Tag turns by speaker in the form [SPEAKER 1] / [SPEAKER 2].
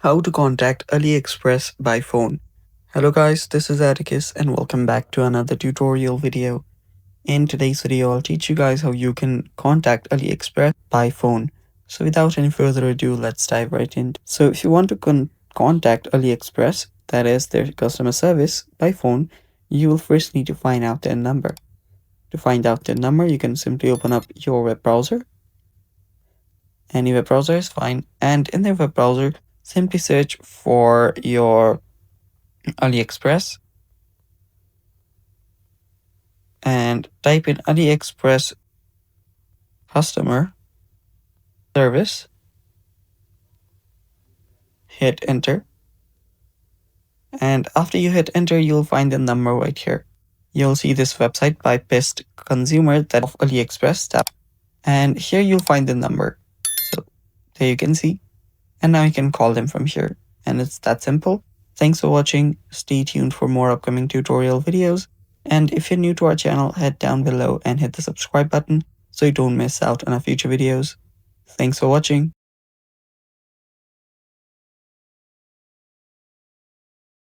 [SPEAKER 1] How to contact AliExpress by phone. Hello guys, this is Atticus and welcome back to another tutorial video. In today's video, I'll teach you guys how you can contact AliExpress by phone. So without any further ado, let's dive right in. So if you want to contact AliExpress, that is their customer service by phone, you will first need to find out their number. To find out their number, you can simply open up your web browser. Any web browser is fine, and in the web browser, simply search for your AliExpress and type in AliExpress customer service. Hit enter. And after you hit enter, you'll find the number right here. You'll see this website by Pest Consumer that of AliExpress tab. And here you'll find the number. So there you can see. And now you can call them from here. And it's that simple. Thanks for watching. Stay tuned for more upcoming tutorial videos. And if you're new to our channel, head down below and hit the subscribe button so you don't miss out on our future videos. Thanks for watching.